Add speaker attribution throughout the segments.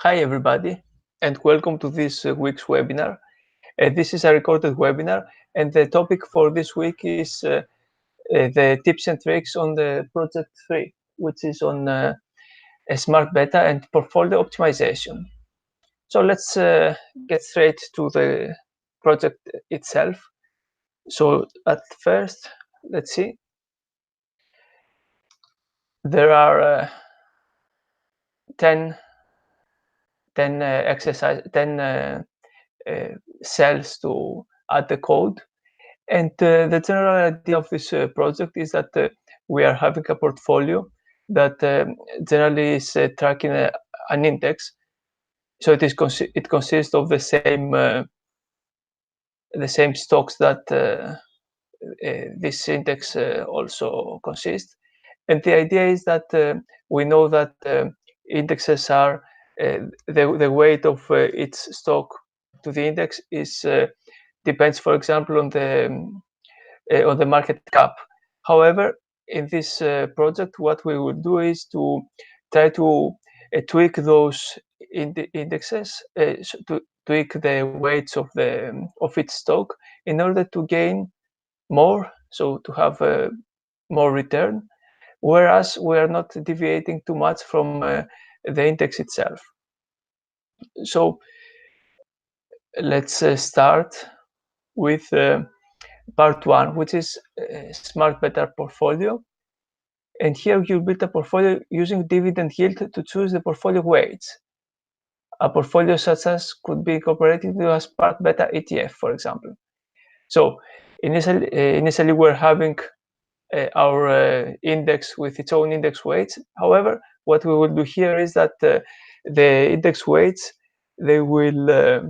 Speaker 1: Hi everybody, and welcome to this week's webinar. This is a recorded webinar, and the topic for this week is the tips and tricks on the Project 3, which is on a smart beta and portfolio optimization. So let's get straight to the project itself. So at first, let's see. There are 10 cells to add the code. And the general idea of this project is that we are having a portfolio that generally is tracking an index. So it consists of the same stocks that this index also consists. And the idea is that we know that indexes are the weight of each stock to the index is depends, for example, on the market cap. However, in this project, what we will do is to try to tweak those indexes, to tweak the weights of each stock in order to gain more, so to have more return, whereas we are not deviating too much from the index itself. So let's start with part one, which is smart beta portfolio. And here you build a portfolio using dividend yield to choose the portfolio weights. A portfolio such as could be incorporated into a smart beta ETF, for example. So initially we're having our index with its own index weights. However, what we will do here is that the index weights they will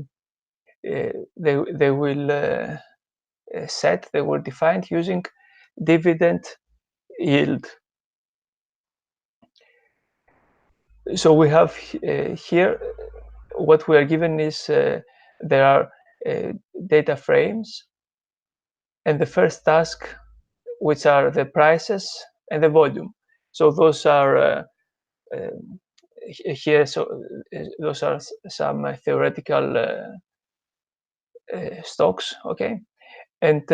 Speaker 1: defined using dividend yield. So we have here what we are given is there are data frames, and the first task, which are the prices and the volume. So those are here. So those are some theoretical stocks, okay? And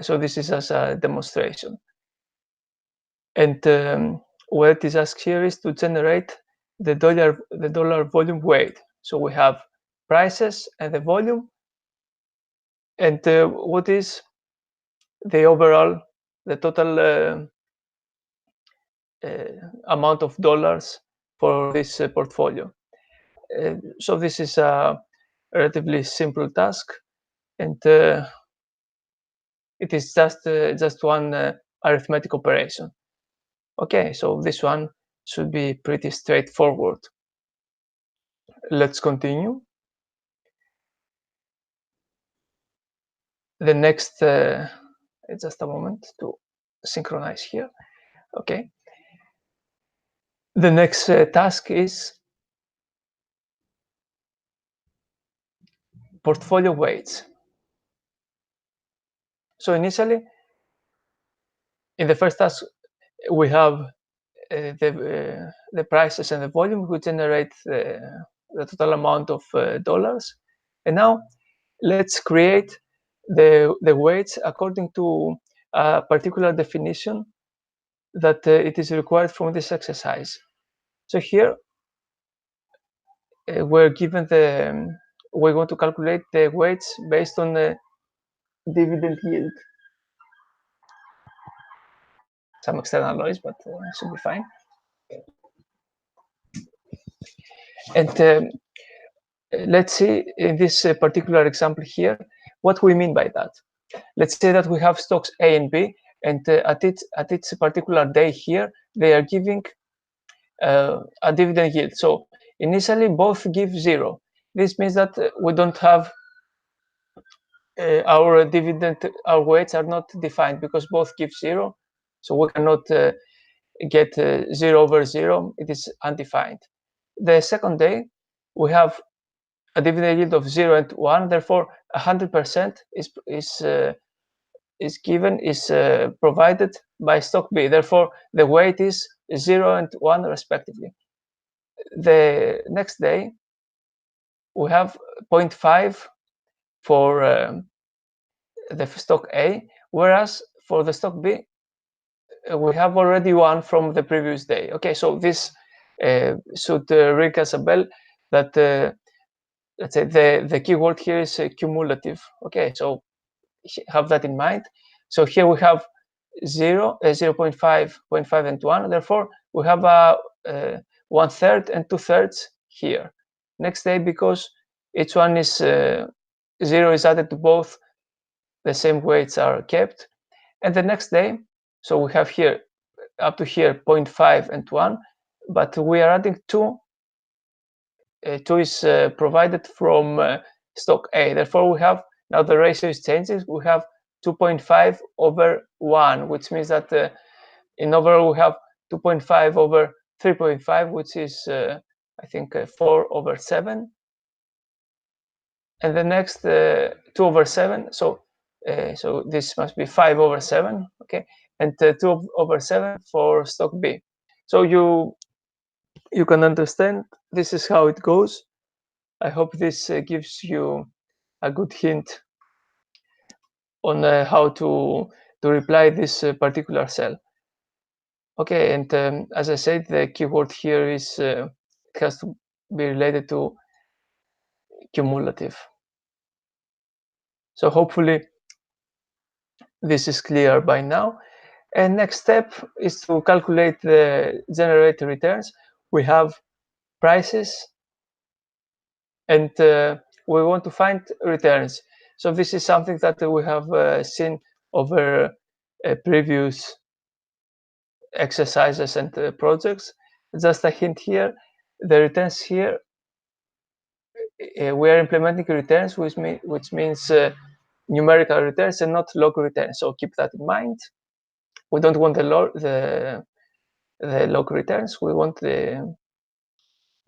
Speaker 1: so this is as a demonstration. And what is asked here is to generate the dollar volume weight. So we have prices and the volume, and what is the total amount of dollars for this portfolio. So this is a relatively simple task, and it is just one arithmetic operation. Okay, so this one should be pretty straightforward. Let's continue. The next, just a moment to synchronize here. Okay. The next task is portfolio weights. So initially, in the first task, we have the prices and the volume. We generate the total amount of dollars, and now let's create the weights according to a particular definition that it is required from this exercise. So here we're given we're going to calculate the weights based on the dividend yield. Some external noise, but should be fine. And let's see in this particular example here what we mean by that. Let's say that we have stocks A and B, and at its particular day here, they are giving a dividend yield. So initially, both give 0. This means that we don't have our weights are not defined because both give 0. So we cannot get 0 over 0. It is undefined. The second day, we have a dividend yield of 0 and 1. Therefore, 100% is provided by stock B. Therefore, the weight is 0 and 1 respectively. the next day we have 0.5 for the stock A, whereas for the stock B we have already one from the previous day. Okay, so this should ring us a bell that let's say the keyword here is cumulative. Okay, so have that in mind. So here we have 0, 0 0.5, 0.5 and 1. Therefore, we have a 1/3 and 2/3 here. Next day, because each one is 0 is added to both, the same weights are kept. And the next day, so we have here up to here 0.5 and 1, but we are adding 2. 2 is provided from stock A. Therefore, we have now the ratio is changing. We have 2.5 over 1, which means that in overall we have 2.5 over 3.5, which is I think 4 over 7. And the next 2 over 7. So so this must be 5 over 7. Okay, and 2 over 7 for stock B. So you can understand this is how it goes. I hope this gives you a good hint on how to reply this particular cell. Okay, and as I said, the keyword here is has to be related to cumulative. So hopefully this is clear by now. And next step is to calculate the generated returns. We have prices and we want to find returns. So this is something that we have seen over previous exercises and projects. Just a hint here, the returns here, we are implementing returns, which means numerical returns and not log returns. So keep that in mind. We don't want the log returns. We want the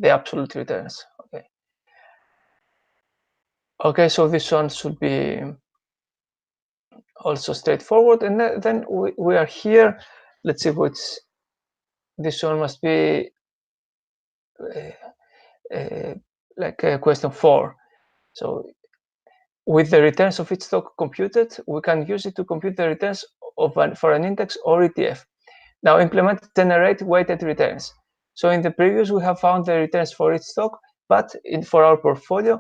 Speaker 1: absolute returns. Okay. Okay, so this one should be also straightforward. And then we are here. Let's see what's this one must be like question 4. So with the returns of each stock computed, we can use it to compute the returns for an index or ETF. Now implement generate weighted returns. So in the previous, we have found the returns for each stock, but for our portfolio,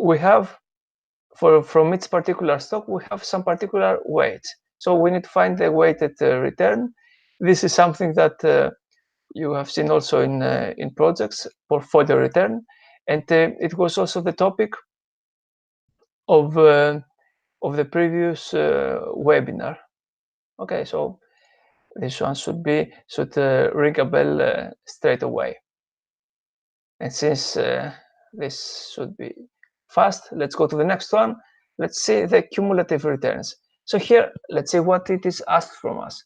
Speaker 1: we have from each particular stock, we have some particular weights. So we need to find the weighted return. This is something that you have seen also in projects, portfolio return, and it was also the topic of the previous webinar. Okay, so this one should ring a bell straight away. And since this should be fast, let's go to the next one. Let's see the cumulative returns. So here, let's see what it is asked from us.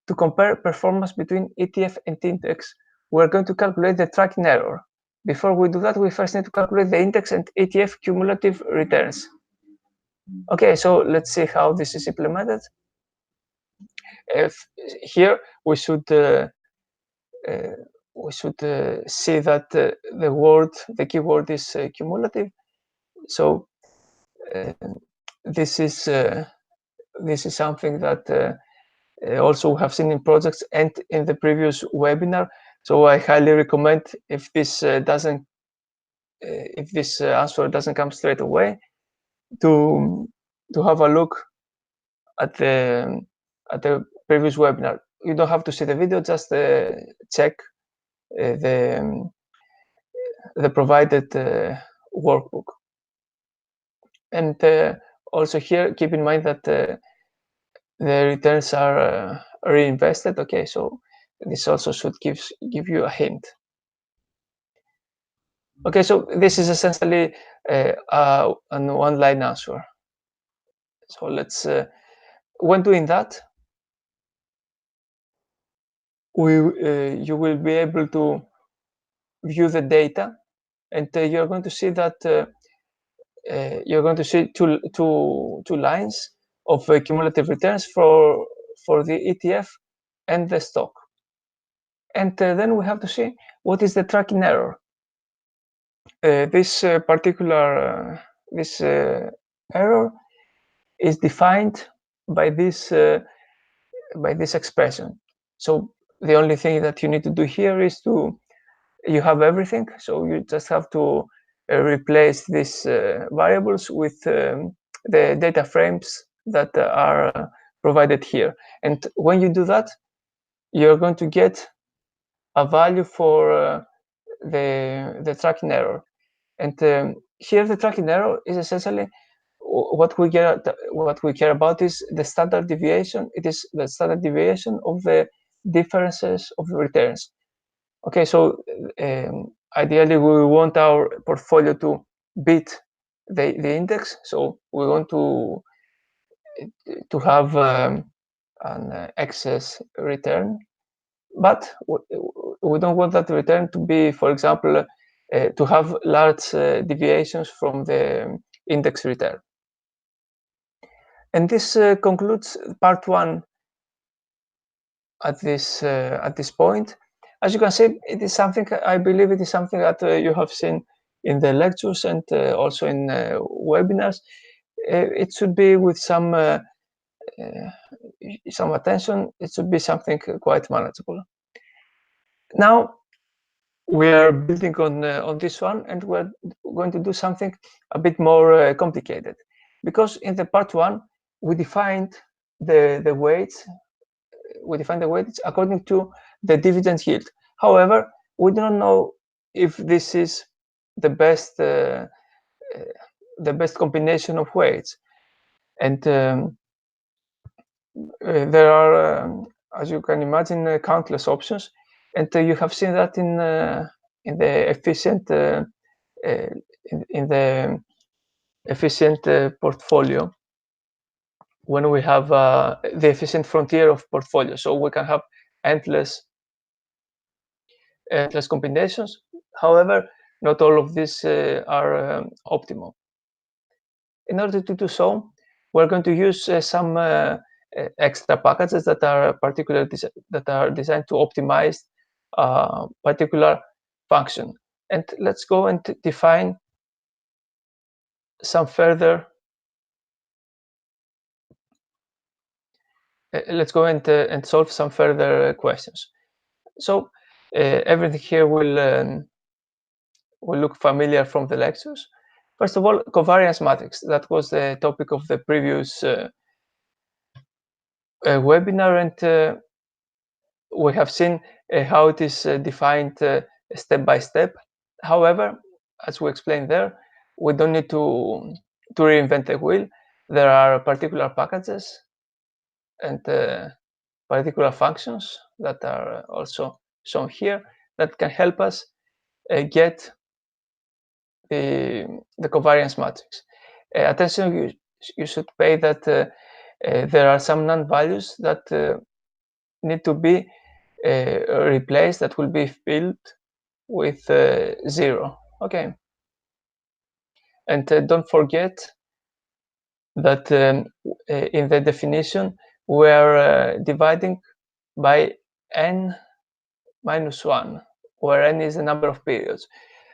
Speaker 1: To compare performance between ETF and index, we're going to calculate the tracking error. Before we do that, we first need to calculate the index and ETF cumulative returns. Okay, so let's see how this is implemented. Here we should see that the keyword is cumulative. So this is something that also we have seen in projects and in the previous webinar. So I highly recommend, if this answer doesn't come straight away, to have a look at the previous webinar. You don't have to see the video, just check the provided workbook. And also here, keep in mind that the returns are reinvested. Okay, so this also should give you a hint. Okay, so this is essentially an one-line answer. So let's, when doing that, you will be able to view the data, and you're going to see that you're going to see two lines of cumulative returns for the ETF and the stock. And then we have to see what is the tracking error. This particular this error is defined by this expression. So the only thing that you need to do here is you have everything, so you just have to replace these variables with the data frames that are provided here. And when you do that, you're going to get a value for the tracking error. And here the tracking error is essentially what we care about is the standard deviation. It is the standard deviation of the differences of the returns. Okay, so ideally we want our portfolio to beat the index. So we want to have an excess return, but we don't want that return to be, for example, to have large deviations from the index return. And this concludes part one at this point. As you can see, it is something, I believe it is something that you have seen in the lectures and also in webinars. It should be with some attention. It should be something quite manageable. Now we are building on this one, and we're going to do something a bit more complicated, because in the part one we defined the weights. We define the weights according to the dividend yield. However, we don't know if this is the best combination of weights, and there are, as you can imagine, countless options. And you have seen that in the efficient in the efficient portfolio, when we have the efficient frontier of portfolio. So we can have endless combinations. However, not all of these are optimal. In order to do so, we're going to use some extra packages that are designed to optimize a particular function. And let's go and define some further. Let's go and solve some further questions. So everything here will look familiar from the lectures. First of all, covariance matrix. That was the topic of the previous webinar, and we have seen how it is defined step by step. However, as we explained there, we don't need to reinvent the wheel. There are particular packages and particular functions that are also shown here that can help us get the covariance matrix. Attention, you should pay that there are some non-values that need to be replaced, that will be filled with 0. Okay, and don't forget that in the definition we are dividing by n minus 1, where n is the number of periods.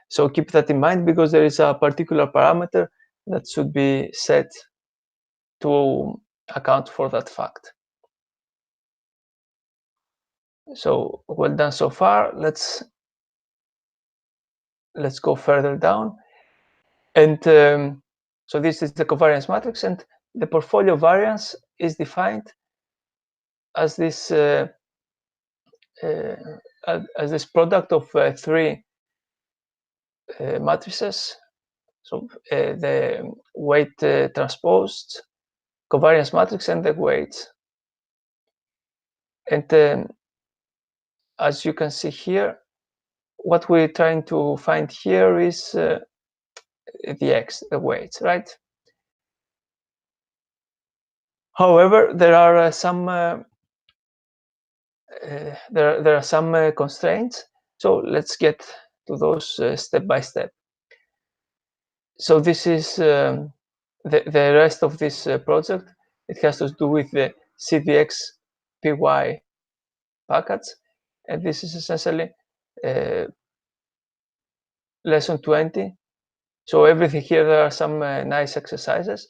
Speaker 1: So keep that in mind, because there is a particular parameter that should be set to account for that fact. So well done so far. Let's go further down. And so this is the covariance matrix, and the portfolio variance is defined as this product of three matrices. So the weight transposed, covariance matrix, and the weights. And as you can see here, what we're trying to find here is the x, the weights, right? However, there are some constraints. So let's get to those step by step. So this is the rest of this project. It has to do with the CDX PY package, and this is essentially lesson 20. So everything here, there are some nice exercises.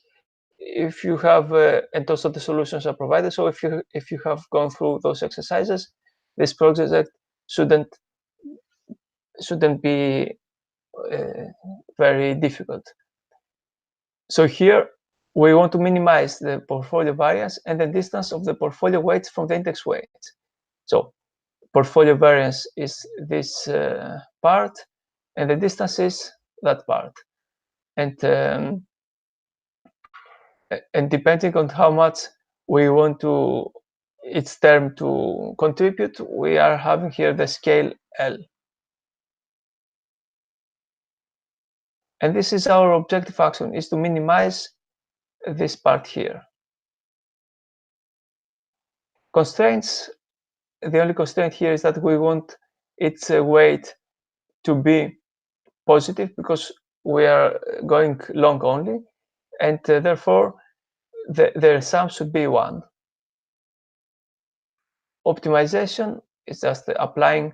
Speaker 1: If you have, and also the solutions are provided. So if you have gone through those exercises, this project shouldn't be very difficult. So here we want to minimize the portfolio variance and the distance of the portfolio weights from the index weights. So portfolio variance is this part, and the distance is that part. And depending on how much we want to each term to contribute, we are having here the scale L. And this is our objective function, is to minimize this part here. Constraints, the only constraint here is that we want its weight to be positive because we are going long only, and therefore the sum should be 1. Optimization is just applying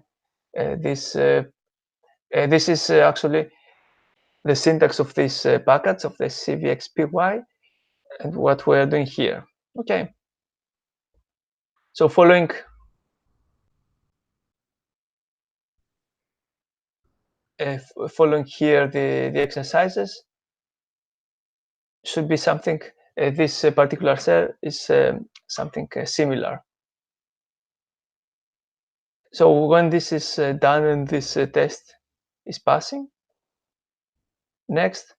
Speaker 1: this. This is actually the syntax of this package of the CVXPY and what we're doing here. Okay. So following here the exercises should be something. This particular cell is something similar. So when this is done and this test is passing, next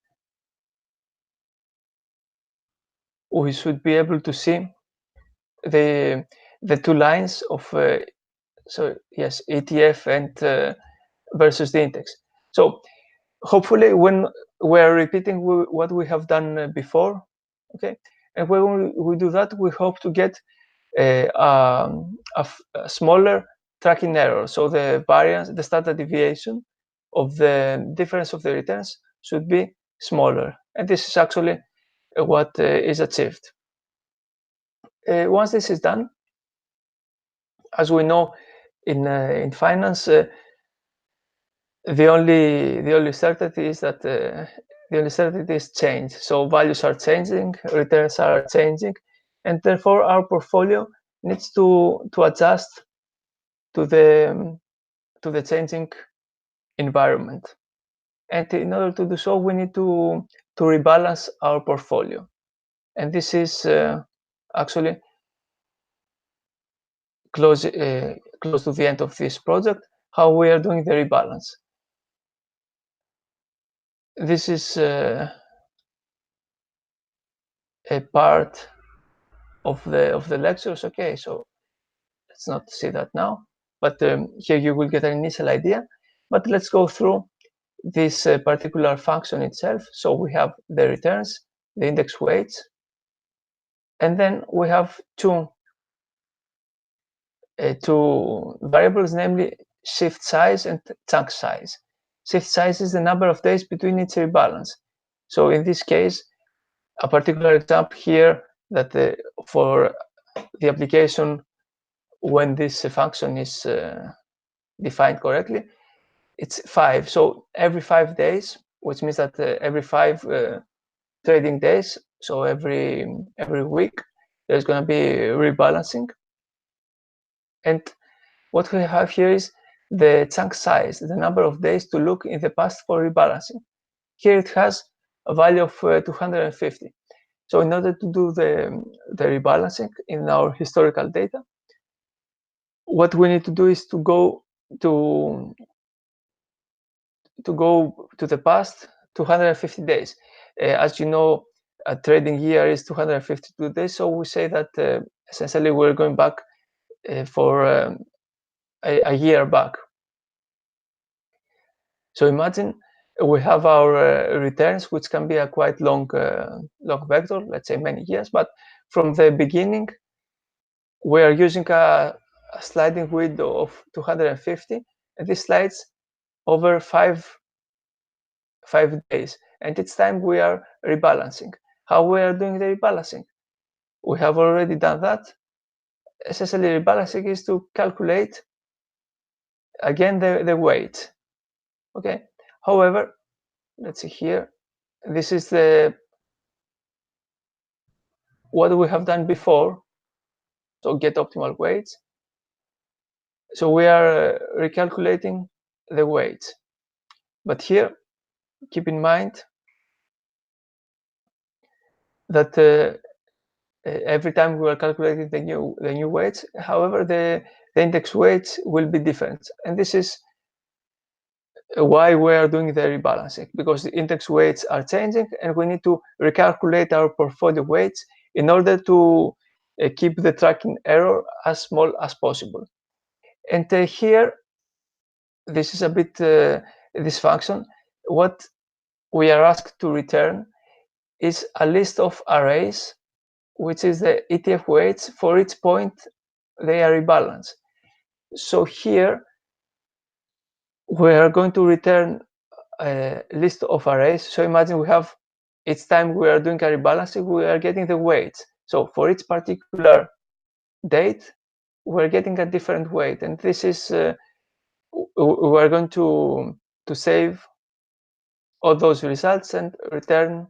Speaker 1: we should be able to see the two lines of ETF and versus the index. So hopefully when we're repeating what we have done before, okay, and when we do that, we hope to get a smaller tracking error. So the variance, the standard deviation of the difference of the returns should be smaller, and this is actually what is achieved. Once this is done, as we know in finance, the only certainty is that the only certainty is change. So values are changing, returns are changing, and therefore our portfolio needs to adjust to the changing environment. And in order to do so, we need to rebalance our portfolio. And this is actually close to the end of this project, how we are doing the rebalance. This is a part of the lectures. Okay, so let's not see that now, but here you will get an initial idea. But let's go through this particular function itself. So we have the returns, the index weights, and then we have two variables, namely shift size and chunk size. Shift size is the number of days between each rebalance. So in this case, a particular example here that for the application when this function is defined correctly, it's 5. So every 5 days, which means that every 5 trading days, so every week, there's going to be rebalancing. And what we have here is the chunk size, the number of days to look in the past for rebalancing. Here it has a value of 250. So in order to do the rebalancing in our historical data, what we need to do is to go to the past 250 days. As you know, a trading year is 252 days. So we say that essentially we're going back for a year back. So imagine we have our returns, which can be a quite long vector, let's say many years. But from the beginning, we are using a sliding window of 250, and this slides over 5 days. And each time we are rebalancing. How we are doing the rebalancing? We have already done that. Essentially, rebalancing is to calculate again the weight. Okay. However, let's see here. This is the what we have done before. So get optimal weights. So we are recalculating the weights. But here, keep in mind that every time we are calculating the new weights, however, the index weights will be different. And this is why we are doing the rebalancing, because the index weights are changing and we need to recalculate our portfolio weights in order to keep the tracking error as small as possible. And here, this is a bit this function. What we are asked to return is a list of arrays, which is the ETF weights for each point they are rebalanced. So here we are going to return a list of arrays. So imagine we have, each time we are doing a rebalancing, we are getting the weights. So for each particular date, we're getting a different weight. And this is, we're going to save all those results and return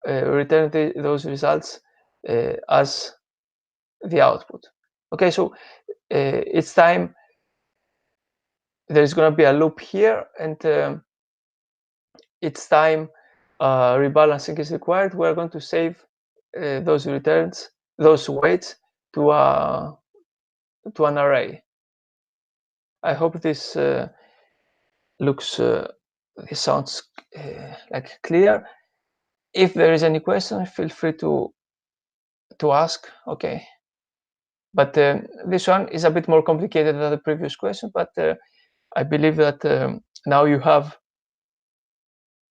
Speaker 1: those results as the output. Okay, so each time there's going to be a loop here, and each time rebalancing is required, we're going to save those returns, those weights, to an array. I hope this this sounds like clear. If there is any question, feel free to ask. Okay, but this one is a bit more complicated than the previous question, but I believe that now you have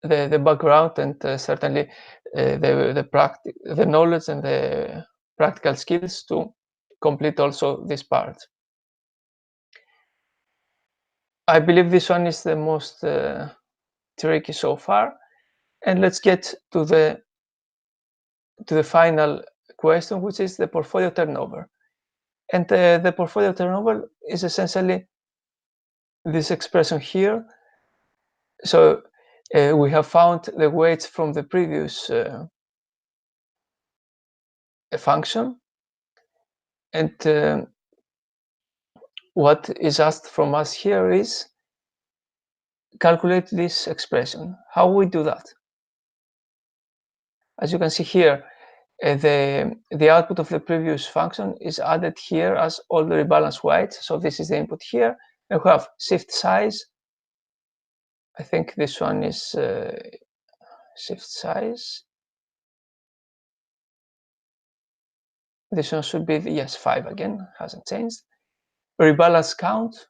Speaker 1: the background and certainly the knowledge and the practical skills to complete also this part. I believe this one is the most tricky so far, and let's get to the final question, which is the portfolio turnover. And the portfolio turnover is essentially this expression here. So we have found the weights from the previous function, and what is asked from us here is calculate this expression. How we do that? As you can see here, the output of the previous function is added here as all the rebalanced weights. So this is the input here, and we have shift size. I think this one is shift size. This one should be, yes, 5 again, hasn't changed. Rebalance count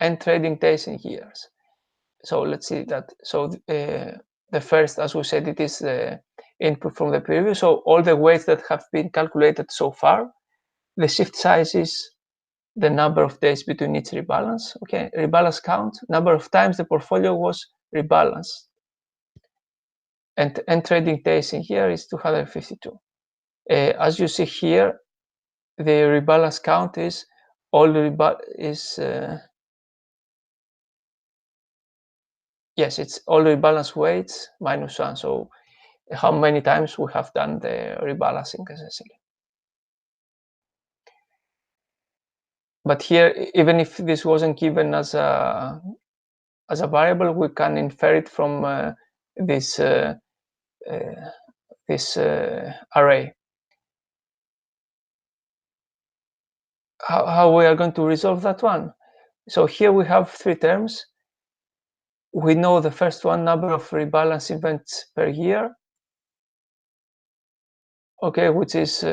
Speaker 1: and trading days in years. So let's see that. So the first, as we said, it is the input from the previous. So all the weights that have been calculated so far. The shift size is the number of days between each rebalance. Okay, rebalance count, number of times the portfolio was rebalanced. And trading days in here is 252. As you see here, the rebalance count is all yes, it's all rebalance weights minus 1. So how many times we have done the rebalancing essentially. But here, even if this wasn't given as a variable, we can infer it from this array. How we are going to resolve that one? So here we have 3 terms. We know the first one, number of rebalance events per year. Okay, which is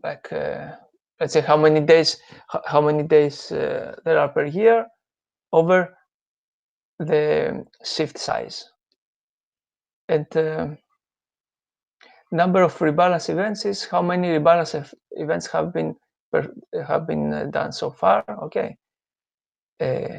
Speaker 1: like let's say how many days there are per year over the shift size, and number of rebalance events is how many rebalance events have been done so far. Okay,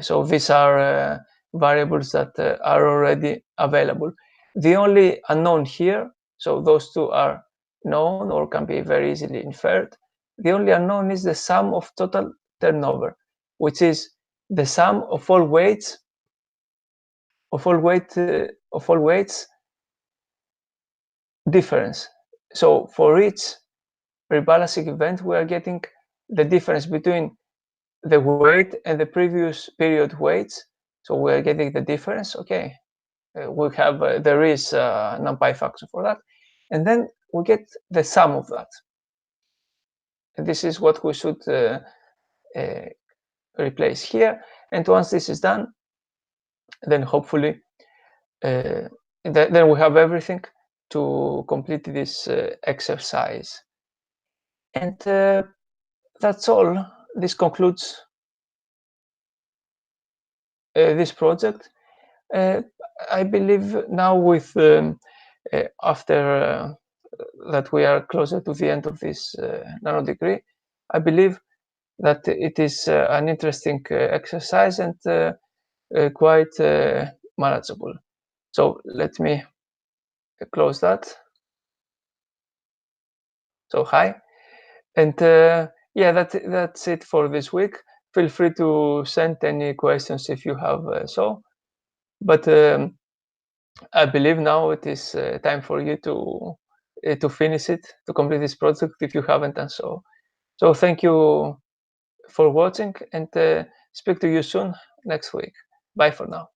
Speaker 1: so these are variables that are already available. The only unknown here So those two are known or can be very easily inferred. The only unknown is the sum of total turnover, which is the sum of all weights difference. So for each rebalancing event, we are getting the difference between the weight and the previous period weights. So we are getting the difference. Okay, we have there is a NumPy function for that, and then we get the sum of that. And this is what we should replace here. And once this is done, then hopefully then we have everything to complete this exercise. And that's all. This concludes this project. I believe now with after that we are closer to the end of this nano degree, I believe that it is an interesting exercise and quite manageable. So let me close that. So hi, and yeah, that's it for this week. Feel free to send any questions if you have but I believe now it is time for you to finish it, to complete this project if you haven't done so. So thank you for watching, and speak to you soon next week. Bye for now.